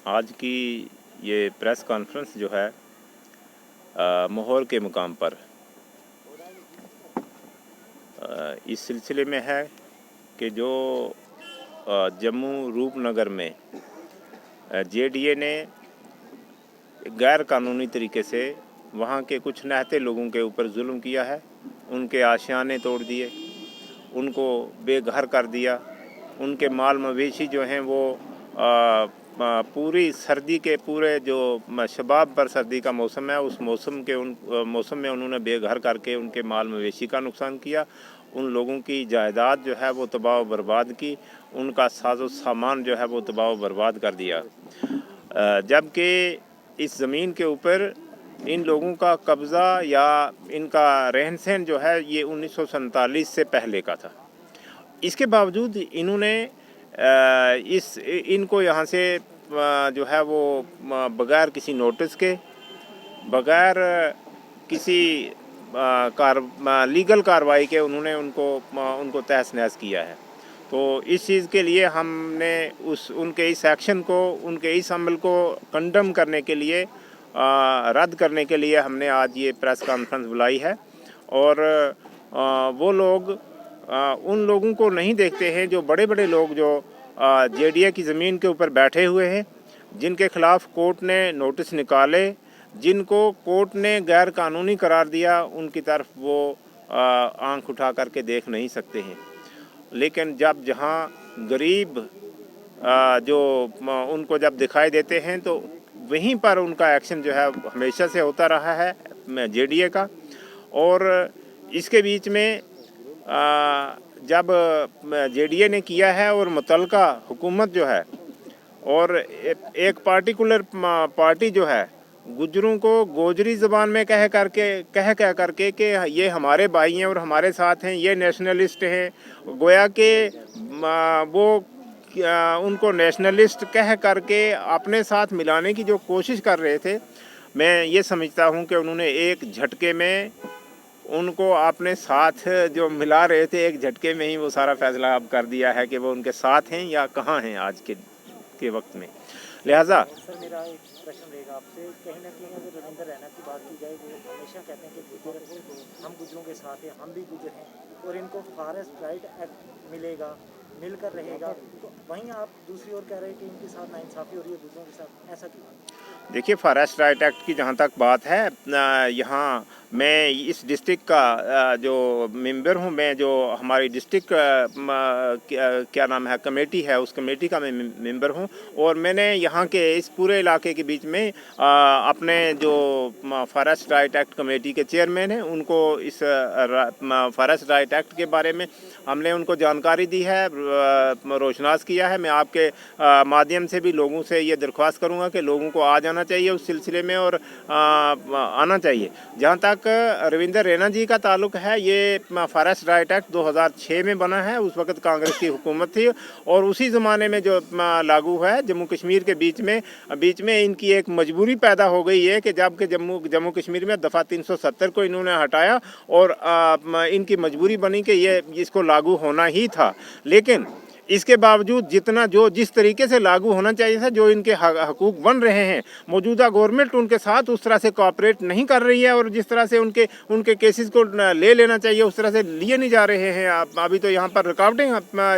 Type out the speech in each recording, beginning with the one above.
आज की ये प्रेस कॉन्फ्रेंस जो है मोहर के मुकाम पर इस सिलसिले में है कि जो जम्मू रूपनगर में जेडीए ने गैर कानूनी तरीके से वहाँ के कुछ नहते लोगों के ऊपर जुल्म किया है। उनके आशियाने तोड़ दिए, उनको बेघर कर दिया, उनके माल मवेशी जो हैं वो पूरी सर्दी के पूरे जो शबाब पर सर्दी का मौसम है उस मौसम में उन्होंने बेघर करके उनके माल मवेशी का नुकसान किया। उन लोगों की जायदाद जो है वो तबाह व बर्बाद की, उनका साजो सामान जो है वो तबाह व बर्बाद कर दिया। जबकि इस ज़मीन के ऊपर इन लोगों का कब्ज़ा या इनका रहन सहन जो है ये 1947 से पहले का था। इसके बावजूद इन्होंने इनको यहाँ से जो है वो बग़ैर किसी नोटिस के, बग़ैर किसी लीगल कार्रवाई के उन्होंने उनको तहस नहस किया है। तो इस चीज़ के लिए हमने उनके इस एक्शन को, उनके इस अमल को कंडम करने के लिए, रद्द करने के लिए हमने आज ये प्रेस कॉन्फ्रेंस बुलाई है। और वो लोग उन लोगों को नहीं देखते हैं जो बड़े बड़े लोग जो जेडीए की ज़मीन के ऊपर बैठे हुए हैं, जिनके ख़िलाफ़ कोर्ट ने नोटिस निकाले, जिनको कोर्ट ने गैर कानूनी करार दिया, उनकी तरफ वो आंख उठा करके देख नहीं सकते हैं। लेकिन जहाँ गरीब जो उनको जब दिखाई देते हैं तो वहीं पर उनका एक्शन जो है हमेशा से होता रहा है जेडीए का। और इसके बीच में जब जेडीए ने किया है और मुतलका हुकूमत जो है और एक पार्टिकुलर पार्टी जो है गुजरों को गोजरी ज़बान में कह करके कि ये हमारे भाई हैं और हमारे साथ हैं, ये नेशनलिस्ट हैं, गोया के वो उनको नेशनलिस्ट कह करके अपने साथ मिलाने की जो कोशिश कर रहे थे, मैं ये समझता हूँ कि उन्होंने एक झटके में उनको अपने साथ जो मिला रहे थे, एक झटके में ही वो सारा फैसला अब कर दिया है कि वो उनके साथ हैं या कहाँ हैं आज के वक्त में। लिहाजा सर मेरा एक प्रश्न रहेगा आपसे, कहीं ना कहीं अगर रविंदर रैना की बात की जाए, वो हमेशा कहते हैं कि गुजर हम गुजरों के साथ हैं, हम भी गुजर हैं और इनको फॉरेस्ट राइट एक्ट मिलेगा, मिलकर रहेगा, तो वहीं आप दूसरी ओर कह रहे हैं कि इनके साथ नाइंसाफ़ी हो रही है गुजरों के साथ, ऐसा क्यों? देखिए, फॉरेस्ट राइट एक्ट की जहाँ तक बात है, यहाँ मैं इस डिस्ट्रिक्ट का जो मेंबर हूँ, मैं जो हमारी डिस्ट्रिक्ट क्या नाम है कमेटी है, उस कमेटी का मैं मेंबर हूँ। और मैंने यहाँ के इस पूरे इलाके के बीच में अपने जो फॉरेस्ट राइट एक्ट कमेटी के चेयरमैन हैं उनको इस फॉरेस्ट राइट एक्ट के बारे में हमने उनको जानकारी दी है, रोशनास किया है। मैं आपके माध्यम से भी लोगों से ये दरख्वास्त करूँगा कि लोगों को आ जाना चाहिए उस सिलसिले में और आना चाहिए। जहाँ तक रविंदर रैना जी का ताल्लुक है, ये फॉरेस्ट राइट एक्ट 2006 में बना है, उस वक्त कांग्रेस की हुकूमत थी और उसी ज़माने में जो लागू है जम्मू कश्मीर के बीच में इनकी एक मजबूरी पैदा हो गई है कि जबकि जम्मू कश्मीर में दफ़ा 370 को इन्होंने हटाया और इनकी मजबूरी बनी कि ये इसको लागू होना ही था। लेकिन इसके बावजूद जिस तरीके से लागू होना चाहिए था, जो इनके हकूक़ बन रहे हैं, मौजूदा गवर्नमेंट उनके साथ उस तरह से कोऑपरेट नहीं कर रही है और जिस तरह से उनके केसेस को ले लेना चाहिए उस तरह से लिए नहीं जा रहे हैं। अभी तो यहाँ पर रुकावटें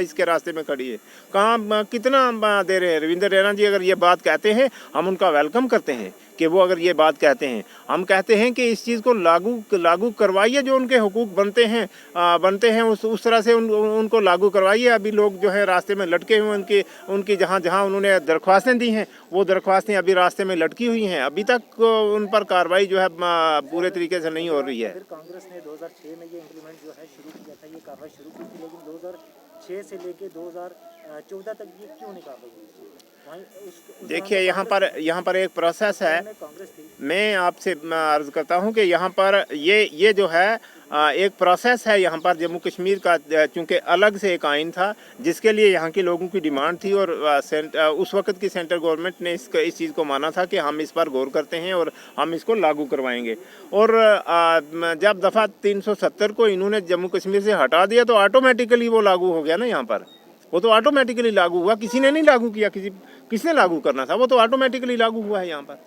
इसके रास्ते में खड़ी है। कहाँ कितना दे रहे हैं रविंदर रैना जी? अगर ये बात कहते हैं हम उनका वेलकम करते हैं कि वो अगर ये बात कहते हैं, हम कहते हैं कि इस चीज़ को लागू करवाइए, जो उनके हुकूक बनते हैं उस तरह से उनको लागू करवाइए। अभी लोग जो है रास्ते में लटके हुए, उनकी जहाँ उन्होंने दरख्वास्तें दी हैं वो दरख्वास्तें अभी रास्ते में लटकी हुई हैं, अभी तक उन पर कार्रवाई जो है पूरे तरीके से नहीं हो रही है। फिर कांग्रेस ने 2006 में ये इंप्लीमेंट जो है शुरू किया था, ये कार्रवाई शुरू की थी, लेकिन 2006 से लेके 2014 तक ये क्यों नहीं कार्रवाई हुई? देखिए, यहाँ पर एक प्रोसेस है। मैं आपसे अर्ज़ करता हूँ कि यहाँ पर ये जो है एक प्रोसेस है यहाँ पर जम्मू कश्मीर का, चूँकि अलग से एक आइन था जिसके लिए यहाँ के लोगों की डिमांड थी और उस वक्त की सेंट्रल गवर्नमेंट ने इस चीज़ को माना था कि हम इस पर गौर करते हैं और हम इसको लागू करवाएंगे। और जब दफ़ा 370 को इन्होंने जम्मू कश्मीर से हटा दिया तो ऑटोमेटिकली वो लागू हो गया ना यहाँ पर, वो तो ऑटोमेटिकली लागू हुआ, किसी ने नहीं लागू किया, किसने लागू करना था, वो तो ऑटोमेटिकली लागू हुआ है यहाँ पर।